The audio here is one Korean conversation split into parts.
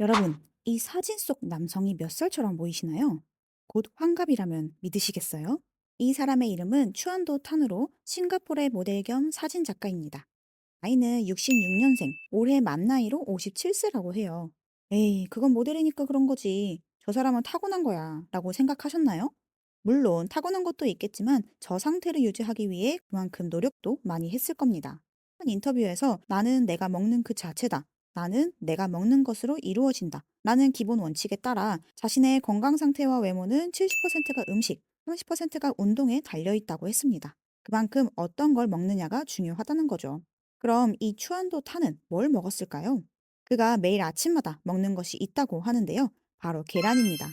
여러분, 이 사진 속 남성이 몇 살처럼 보이시나요? 곧 환갑이라면 믿으시겠어요? 이 사람의 이름은 추안도 탄으로 싱가포르의 모델 겸 사진 작가입니다. 나이는 66년생, 올해 만 나이로 57세라고 해요. 에이, 그건 모델이니까 그런 거지. 저 사람은 타고난 거야. 라고 생각하셨나요? 물론 타고난 것도 있겠지만 저 상태를 유지하기 위해 그만큼 노력도 많이 했을 겁니다. 한 인터뷰에서 나는 내가 먹는 그 자체다. 나는 내가 먹는 것으로 이루어진다. 라는 기본 원칙에 따라 자신의 건강 상태와 외모는 70%가 음식, 30%가 운동에 달려 있다고 했습니다. 그만큼 어떤 걸 먹느냐가 중요하다는 거죠. 그럼 이 추안도 타는 뭘 먹었을까요? 그가 매일 아침마다 먹는 것이 있다고 하는데요. 바로 계란입니다.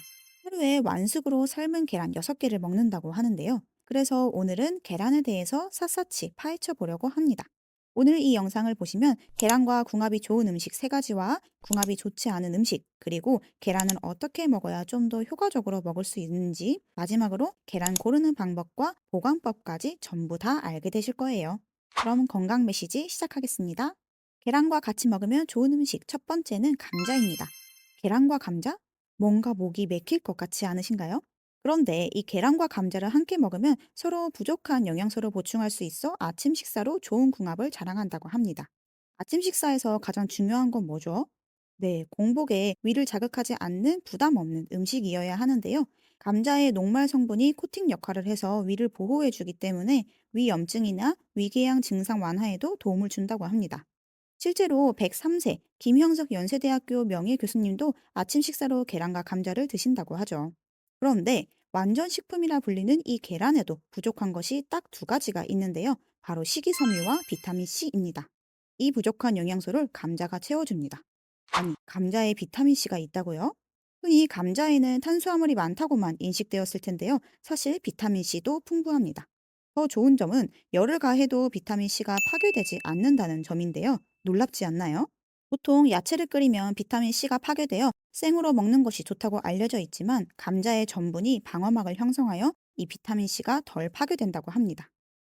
하루에 완숙으로 삶은 계란 6개를 먹는다고 하는데요. 그래서 오늘은 계란에 대해서 샅샅이 파헤쳐 보려고 합니다. 오늘 이 영상을 보시면 계란과 궁합이 좋은 음식 3가지와 궁합이 좋지 않은 음식, 그리고 계란을 어떻게 먹어야 좀 더 효과적으로 먹을 수 있는지, 마지막으로 계란 고르는 방법과 보관법까지 전부 다 알게 되실 거예요. 그럼 건강 메시지 시작하겠습니다. 계란과 같이 먹으면 좋은 음식 첫 번째는 감자입니다. 계란과 감자? 뭔가 목이 맥힐 것 같지 않으신가요? 그런데 이 계란과 감자를 함께 먹으면 서로 부족한 영양소를 보충할 수 있어 아침 식사로 좋은 궁합을 자랑한다고 합니다. 아침 식사에서 가장 중요한 건 뭐죠? 네, 공복에 위를 자극하지 않는 부담 없는 음식이어야 하는데요. 감자의 녹말 성분이 코팅 역할을 해서 위를 보호해 주기 때문에 위염증이나 위궤양 증상 완화에도 도움을 준다고 합니다. 실제로 103세 김형석 연세대학교 명예교수님도 아침 식사로 계란과 감자를 드신다고 하죠. 그런데 완전 식품이라 불리는 이 계란에도 부족한 것이 딱 2가지가 있는데요. 바로 식이섬유와 비타민 C입니다. 이 부족한 영양소를 감자가 채워줍니다. 아니, 감자에 비타민 C가 있다고요? 흔히 감자에는 탄수화물이 많다고만 인식되었을 텐데요. 사실 비타민 C도 풍부합니다. 더 좋은 점은 열을 가해도 비타민 C가 파괴되지 않는다는 점인데요. 놀랍지 않나요? 보통 야채를 끓이면 비타민 C가 파괴되어 생으로 먹는 것이 좋다고 알려져 있지만 감자의 전분이 방어막을 형성하여 이 비타민 C가 덜 파괴된다고 합니다.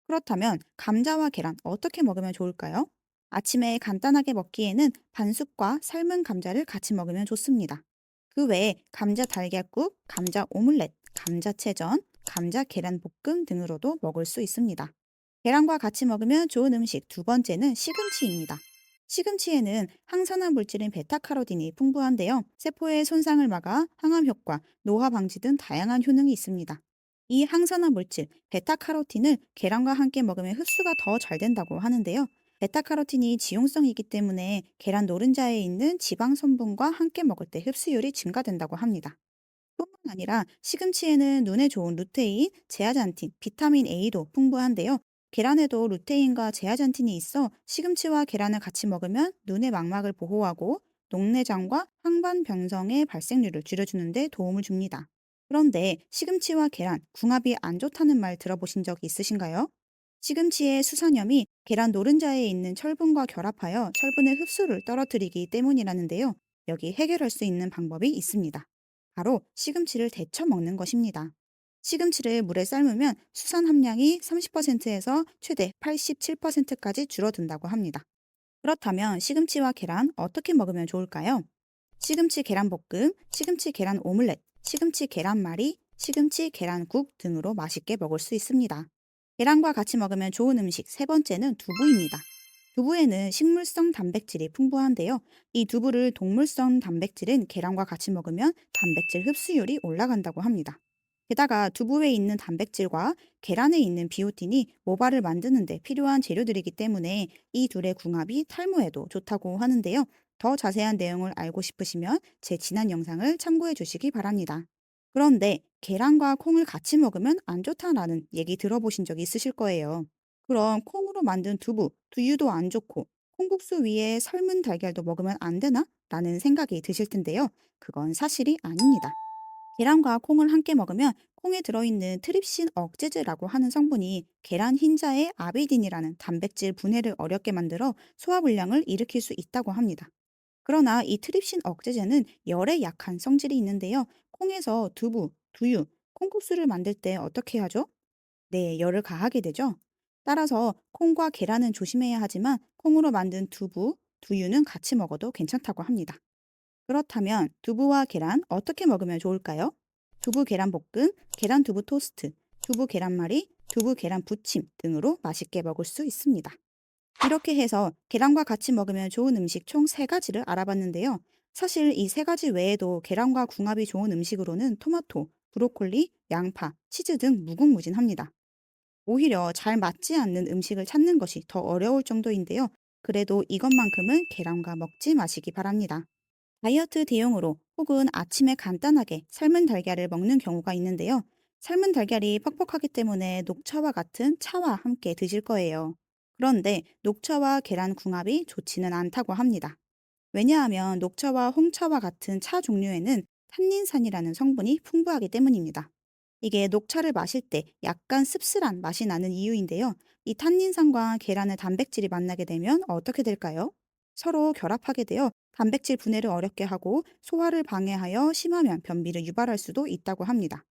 그렇다면 감자와 계란 어떻게 먹으면 좋을까요? 아침에 간단하게 먹기에는 반숙과 삶은 감자를 같이 먹으면 좋습니다. 그 외에 감자 달걀국, 감자 오믈렛, 감자채전, 감자 계란 볶음 등으로도 먹을 수 있습니다. 계란과 같이 먹으면 좋은 음식 2번째는 시금치입니다. 시금치에는 항산화 물질인 베타카로틴이 풍부한데요. 세포의 손상을 막아 항암 효과, 노화 방지 등 다양한 효능이 있습니다. 이 항산화 물질, 베타카로틴을 계란과 함께 먹으면 흡수가 더 잘 된다고 하는데요. 베타카로틴이 지용성이 있기 때문에 계란 노른자에 있는 지방 성분과 함께 먹을 때 흡수율이 증가된다고 합니다. 뿐만 아니라 시금치에는 눈에 좋은 루테인, 제아잔틴, 비타민 A도 풍부한데요. 계란에도 루테인과 제아잔틴이 있어 시금치와 계란을 같이 먹으면 눈의 망막을 보호하고 녹내장과 항반변성의 발생률을 줄여주는 데 도움을 줍니다. 그런데 시금치와 계란, 궁합이 안 좋다는 말 들어보신 적 있으신가요? 시금치의 수산염이 계란 노른자에 있는 철분과 결합하여 철분의 흡수를 떨어뜨리기 때문이라는데요. 여기 해결할 수 있는 방법이 있습니다. 바로 시금치를 데쳐 먹는 것입니다. 시금치를 물에 삶으면 수산 함량이 30%에서 최대 87%까지 줄어든다고 합니다. 그렇다면 시금치와 계란 어떻게 먹으면 좋을까요? 시금치 계란볶음, 시금치 계란 오믈렛, 시금치 계란말이, 시금치 계란국 등으로 맛있게 먹을 수 있습니다. 계란과 같이 먹으면 좋은 음식 3번째는 두부입니다. 두부에는 식물성 단백질이 풍부한데요. 이 두부를 동물성 단백질은 계란과 같이 먹으면 단백질 흡수율이 올라간다고 합니다. 게다가 두부에 있는 단백질과 계란에 있는 비오틴이 모발을 만드는 데 필요한 재료들이기 때문에 이 둘의 궁합이 탈모에도 좋다고 하는데요. 더 자세한 내용을 알고 싶으시면 제 지난 영상을 참고해 주시기 바랍니다. 그런데 계란과 콩을 같이 먹으면 안 좋다라는 얘기 들어보신 적 있으실 거예요. 그럼 콩으로 만든 두부, 두유도 안 좋고 콩국수 위에 삶은 달걀도 먹으면 안 되나? 라는 생각이 드실 텐데요. 그건 사실이 아닙니다. 계란과 콩을 함께 먹으면 콩에 들어있는 트립신 억제제라고 하는 성분이 계란 흰자의 아비딘이라는 단백질 분해를 어렵게 만들어 소화불량을 일으킬 수 있다고 합니다. 그러나 이 트립신 억제제는 열에 약한 성질이 있는데요. 콩에서 두부, 두유, 콩국수를 만들 때 어떻게 하죠? 네, 열을 가하게 되죠. 따라서 콩과 계란은 조심해야 하지만 콩으로 만든 두부, 두유는 같이 먹어도 괜찮다고 합니다. 그렇다면 두부와 계란 어떻게 먹으면 좋을까요? 두부 계란 볶음, 계란 두부 토스트, 두부 계란말이, 두부 계란 부침 등으로 맛있게 먹을 수 있습니다. 이렇게 해서 계란과 같이 먹으면 좋은 음식 총 3가지를 알아봤는데요. 사실 이 3가지 외에도 계란과 궁합이 좋은 음식으로는 토마토, 브로콜리, 양파, 치즈 등 무궁무진합니다. 오히려 잘 맞지 않는 음식을 찾는 것이 더 어려울 정도인데요. 그래도 이것만큼은 계란과 먹지 마시기 바랍니다. 다이어트 대용으로 혹은 아침에 간단하게 삶은 달걀을 먹는 경우가 있는데요. 삶은 달걀이 퍽퍽하기 때문에 녹차와 같은 차와 함께 드실 거예요. 그런데 녹차와 계란 궁합이 좋지는 않다고 합니다. 왜냐하면 녹차와 홍차와 같은 차 종류에는 탄닌산이라는 성분이 풍부하기 때문입니다. 이게 녹차를 마실 때 약간 씁쓸한 맛이 나는 이유인데요. 이 탄닌산과 계란의 단백질이 만나게 되면 어떻게 될까요? 서로 결합하게 되어 단백질 분해를 어렵게 하고 소화를 방해하여 심하면 변비를 유발할 수도 있다고 합니다.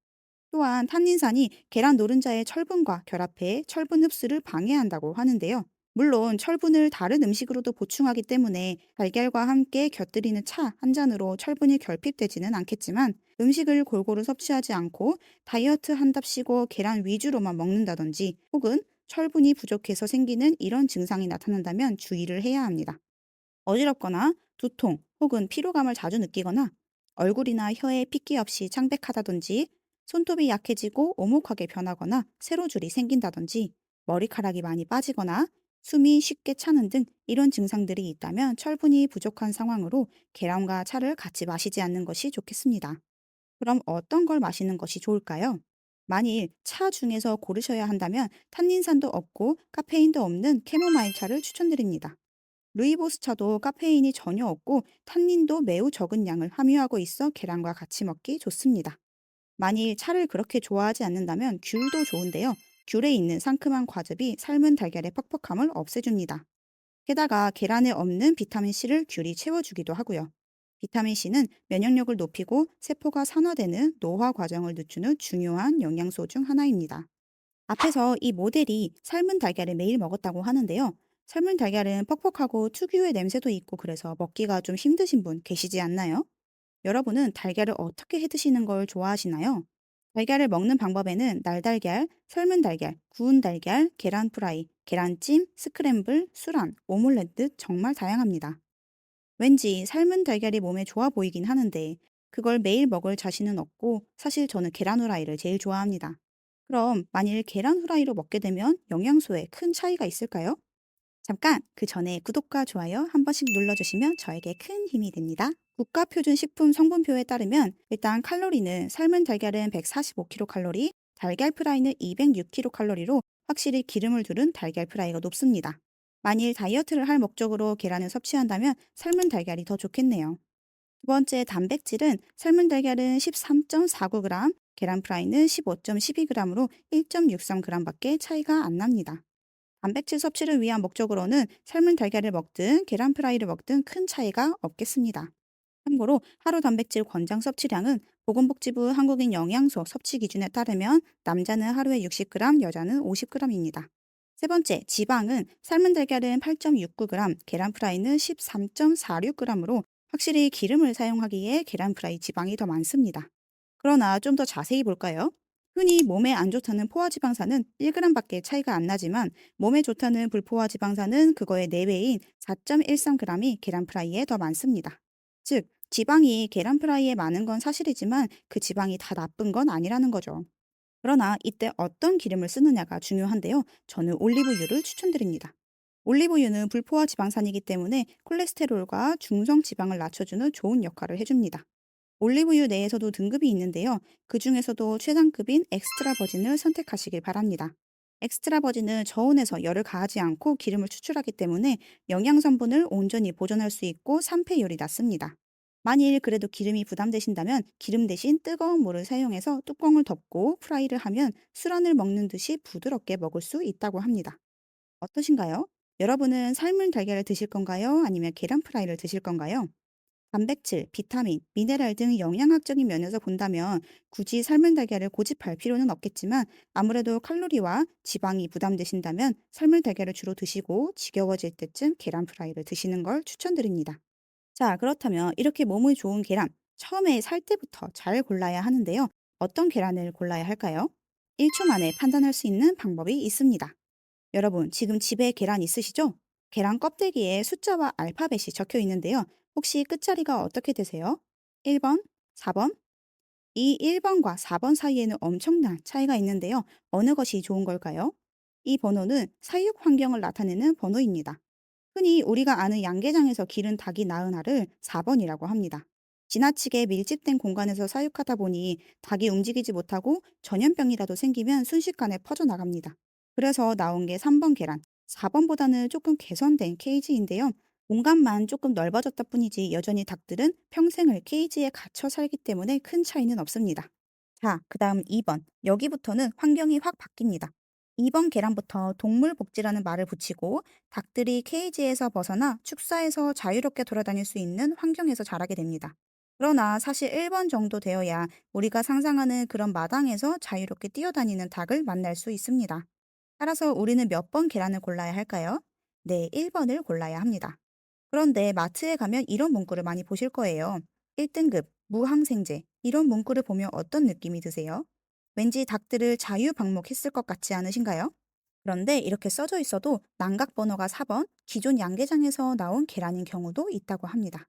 또한 탄닌산이 계란 노른자의 철분과 결합해 철분 흡수를 방해한다고 하는데요. 물론 철분을 다른 음식으로도 보충하기 때문에 달걀과 함께 곁들이는 차 한 잔으로 철분이 결핍되지는 않겠지만 음식을 골고루 섭취하지 않고 다이어트 한답시고 계란 위주로만 먹는다든지 혹은 철분이 부족해서 생기는 이런 증상이 나타난다면 주의를 해야 합니다. 어지럽거나 두통 혹은 피로감을 자주 느끼거나 얼굴이나 혀에 핏기 없이 창백하다든지 손톱이 약해지고 오목하게 변하거나 세로줄이 생긴다든지 머리카락이 많이 빠지거나 숨이 쉽게 차는 등 이런 증상들이 있다면 철분이 부족한 상황으로 계란과 차를 같이 마시지 않는 것이 좋겠습니다. 그럼 어떤 걸 마시는 것이 좋을까요? 만일 차 중에서 고르셔야 한다면 탄닌산도 없고 카페인도 없는 캐모마일 차를 추천드립니다. 루이보스 차도 카페인이 전혀 없고 탄닌도 매우 적은 양을 함유하고 있어 계란과 같이 먹기 좋습니다. 만일 차를 그렇게 좋아하지 않는다면 귤도 좋은데요. 귤에 있는 상큼한 과즙이 삶은 달걀의 퍽퍽함을 없애줍니다. 게다가 계란에 없는 비타민C를 귤이 채워주기도 하고요. 비타민C는 면역력을 높이고 세포가 산화되는 노화 과정을 늦추는 중요한 영양소 중 하나입니다. 앞에서 이 모델이 삶은 달걀을 매일 먹었다고 하는데요. 삶은 달걀은 퍽퍽하고 특유의 냄새도 있고 그래서 먹기가 좀 힘드신 분 계시지 않나요? 여러분은 달걀을 어떻게 해 드시는 걸 좋아하시나요? 달걀을 먹는 방법에는 날달걀, 삶은 달걀, 구운 달걀, 계란 프라이, 계란찜, 스크램블, 술안, 오믈렛 등 정말 다양합니다. 왠지 삶은 달걀이 몸에 좋아 보이긴 하는데 그걸 매일 먹을 자신은 없고 사실 저는 계란 후라이를 제일 좋아합니다. 그럼 만일 계란 후라이로 먹게 되면 영양소에 큰 차이가 있을까요? 잠깐 그 전에 구독과 좋아요 한 번씩 눌러주시면 저에게 큰 힘이 됩니다. 국가표준식품 성분표에 따르면 일단 칼로리는 삶은 달걀은 145kcal, 달걀 프라이는 206kcal로 확실히 기름을 두른 달걀 프라이가 높습니다. 만일 다이어트를 할 목적으로 계란을 섭취한다면 삶은 달걀이 더 좋겠네요. 두 번째 단백질은 삶은 달걀은 13.49g, 계란 프라이는 15.12g으로 1.63g밖에 차이가 안 납니다. 단백질 섭취를 위한 목적으로는 삶은 달걀을 먹든 계란 프라이를 먹든 큰 차이가 없겠습니다. 참고로 하루 단백질 권장 섭취량은 보건복지부 한국인 영양소 섭취 기준에 따르면 남자는 하루에 60g, 여자는 50g입니다. 세 번째, 지방은 삶은 달걀은 8.69g, 계란 프라이는 13.46g으로 확실히 기름을 사용하기에 계란 프라이 지방이 더 많습니다. 그러나 좀 더 자세히 볼까요? 흔히 몸에 안 좋다는 포화지방산은 1g밖에 차이가 안 나지만 몸에 좋다는 불포화지방산은 그거의 4배인 4.13g이 계란 프라이에 더 많습니다. 즉, 지방이 계란 프라이에 많은 건 사실이지만 그 지방이 다 나쁜 건 아니라는 거죠. 그러나 이때 어떤 기름을 쓰느냐가 중요한데요. 저는 올리브유를 추천드립니다. 올리브유는 불포화 지방산이기 때문에 콜레스테롤과 중성 지방을 낮춰주는 좋은 역할을 해줍니다. 올리브유 내에서도 등급이 있는데요. 그 중에서도 최상급인 엑스트라 버진을 선택하시길 바랍니다. 엑스트라 버진은 저온에서 열을 가하지 않고 기름을 추출하기 때문에 영양 성분을 온전히 보존할 수 있고 산패율이 낮습니다. 만일 그래도 기름이 부담되신다면 기름 대신 뜨거운 물을 사용해서 뚜껑을 덮고 프라이를 하면 술안을 먹는 듯이 부드럽게 먹을 수 있다고 합니다. 어떠신가요? 여러분은 삶은 달걀을 드실 건가요? 아니면 계란 프라이를 드실 건가요? 단백질, 비타민, 미네랄 등 영양학적인 면에서 본다면 굳이 삶은 달걀을 고집할 필요는 없겠지만 아무래도 칼로리와 지방이 부담되신다면 삶은 달걀을 주로 드시고 지겨워질 때쯤 계란 프라이를 드시는 걸 추천드립니다. 자, 그렇다면 이렇게 몸에 좋은 계란, 처음에 살 때부터 잘 골라야 하는데요. 어떤 계란을 골라야 할까요? 1초 만에 판단할 수 있는 방법이 있습니다. 여러분, 지금 집에 계란 있으시죠? 계란 껍데기에 숫자와 알파벳이 적혀 있는데요. 혹시 끝자리가 어떻게 되세요? 1번, 4번? 이 1번과 4번 사이에는 엄청난 차이가 있는데요. 어느 것이 좋은 걸까요? 이 번호는 사육 환경을 나타내는 번호입니다. 흔히 우리가 아는 양계장에서 기른 닭이 낳은 알을 4번이라고 합니다. 지나치게 밀집된 공간에서 사육하다 보니 닭이 움직이지 못하고 전염병이라도 생기면 순식간에 퍼져나갑니다. 그래서 나온 게 3번 계란, 4번보다는 조금 개선된 케이지인데요. 공간만 조금 넓어졌다 뿐이지 여전히 닭들은 평생을 케이지에 갇혀 살기 때문에 큰 차이는 없습니다. 자, 그 다음 2번. 여기부터는 환경이 확 바뀝니다. 2번 계란부터 동물복지라는 말을 붙이고 닭들이 케이지에서 벗어나 축사에서 자유롭게 돌아다닐 수 있는 환경에서 자라게 됩니다. 그러나 사실 1번 정도 되어야 우리가 상상하는 그런 마당에서 자유롭게 뛰어다니는 닭을 만날 수 있습니다. 따라서 우리는 몇 번 계란을 골라야 할까요? 네, 1번을 골라야 합니다. 그런데 마트에 가면 이런 문구를 많이 보실 거예요. 1등급, 무항생제. 이런 문구를 보면 어떤 느낌이 드세요? 왠지 닭들을 자유방목했을 것 같지 않으신가요? 그런데 이렇게 써져 있어도 난각 번호가 4번, 기존 양계장에서 나온 계란인 경우도 있다고 합니다.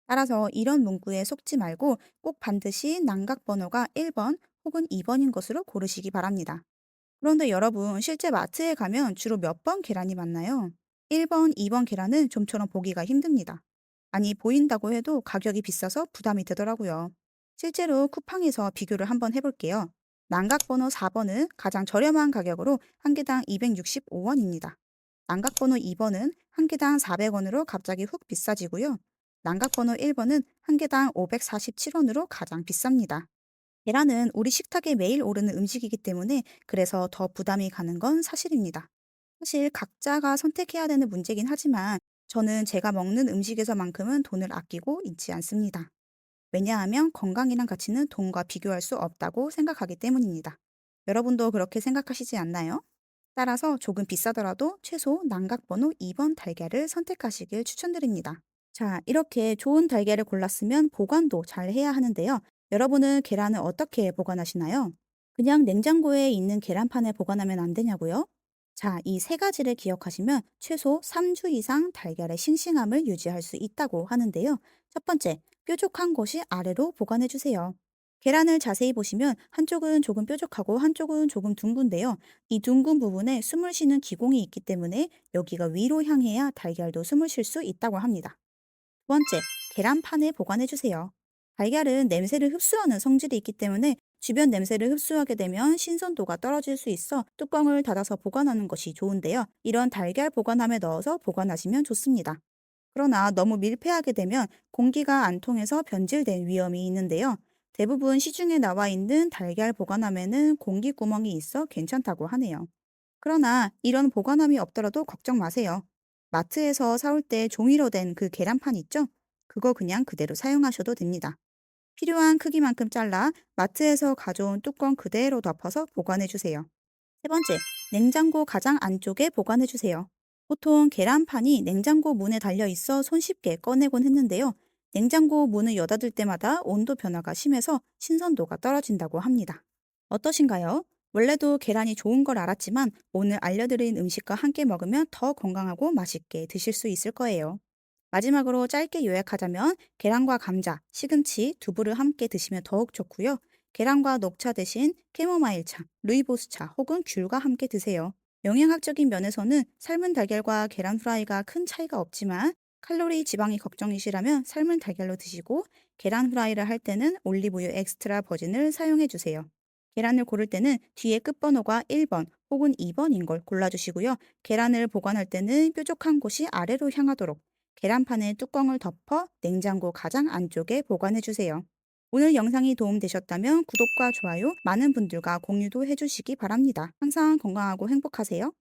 따라서 이런 문구에 속지 말고 꼭 반드시 난각 번호가 1번 혹은 2번인 것으로 고르시기 바랍니다. 그런데 여러분, 실제 마트에 가면 주로 몇 번 계란이 많나요? 1번, 2번 계란은 좀처럼 보기가 힘듭니다. 아니, 보인다고 해도 가격이 비싸서 부담이 되더라고요. 실제로 쿠팡에서 비교를 한번 해볼게요. 난각번호 4번은 가장 저렴한 가격으로 한 개당 265원입니다. 난각번호 2번은 한 개당 400원으로 갑자기 훅 비싸지고요. 난각번호 1번은 한 개당 547원으로 가장 비쌉니다. 계란은 우리 식탁에 매일 오르는 음식이기 때문에 그래서 더 부담이 가는 건 사실입니다. 사실 각자가 선택해야 되는 문제긴 하지만 저는 제가 먹는 음식에서만큼은 돈을 아끼고 있지 않습니다. 왜냐하면 건강이란 가치는 돈과 비교할 수 없다고 생각하기 때문입니다. 여러분도 그렇게 생각하시지 않나요? 따라서 조금 비싸더라도 최소 난각번호 2번 달걀을 선택하시길 추천드립니다. 자, 이렇게 좋은 달걀을 골랐으면 보관도 잘 해야 하는데요. 여러분은 계란을 어떻게 보관하시나요? 그냥 냉장고에 있는 계란판에 보관하면 안 되냐고요? 자, 이 세 가지를 기억하시면 최소 3주 이상 달걀의 싱싱함을 유지할 수 있다고 하는데요. 첫 번째, 뾰족한 곳이 아래로 보관해 주세요. 계란을 자세히 보시면 한쪽은 조금 뾰족하고 한쪽은 조금 둥근데요. 이 둥근 부분에 숨을 쉬는 기공이 있기 때문에 여기가 위로 향해야 달걀도 숨을 쉴 수 있다고 합니다. 두 번째, 계란판에 보관해 주세요. 달걀은 냄새를 흡수하는 성질이 있기 때문에 주변 냄새를 흡수하게 되면 신선도가 떨어질 수 있어 뚜껑을 닫아서 보관하는 것이 좋은데요. 이런 달걀 보관함에 넣어서 보관하시면 좋습니다. 그러나 너무 밀폐하게 되면 공기가 안 통해서 변질될 위험이 있는데요. 대부분 시중에 나와 있는 달걀 보관함에는 공기 구멍이 있어 괜찮다고 하네요. 그러나 이런 보관함이 없더라도 걱정 마세요. 마트에서 사올 때 종이로 된 그 계란판 있죠? 그거 그냥 그대로 사용하셔도 됩니다. 필요한 크기만큼 잘라 마트에서 가져온 뚜껑 그대로 덮어서 보관해 주세요. 세 번째, 냉장고 가장 안쪽에 보관해 주세요. 보통 계란판이 냉장고 문에 달려 있어 손쉽게 꺼내곤 했는데요. 냉장고 문을 여닫을 때마다 온도 변화가 심해서 신선도가 떨어진다고 합니다. 어떠신가요? 원래도 계란이 좋은 걸 알았지만 오늘 알려드린 음식과 함께 먹으면 더 건강하고 맛있게 드실 수 있을 거예요. 마지막으로 짧게 요약하자면 계란과 감자, 시금치, 두부를 함께 드시면 더욱 좋고요. 계란과 녹차 대신 캐모마일차, 루이보스차 혹은 귤과 함께 드세요. 영양학적인 면에서는 삶은 달걀과 계란 후라이가 큰 차이가 없지만 칼로리 지방이 걱정이시라면 삶은 달걀로 드시고 계란 후라이를 할 때는 올리브유 엑스트라 버진을 사용해 주세요. 계란을 고를 때는 뒤에 끝번호가 1번 혹은 2번인 걸 골라주시고요. 계란을 보관할 때는 뾰족한 곳이 아래로 향하도록 계란판에 뚜껑을 덮어 냉장고 가장 안쪽에 보관해 주세요. 오늘 영상이 도움되셨다면 구독과 좋아요, 많은 분들과 공유도 해주시기 바랍니다. 항상 건강하고 행복하세요.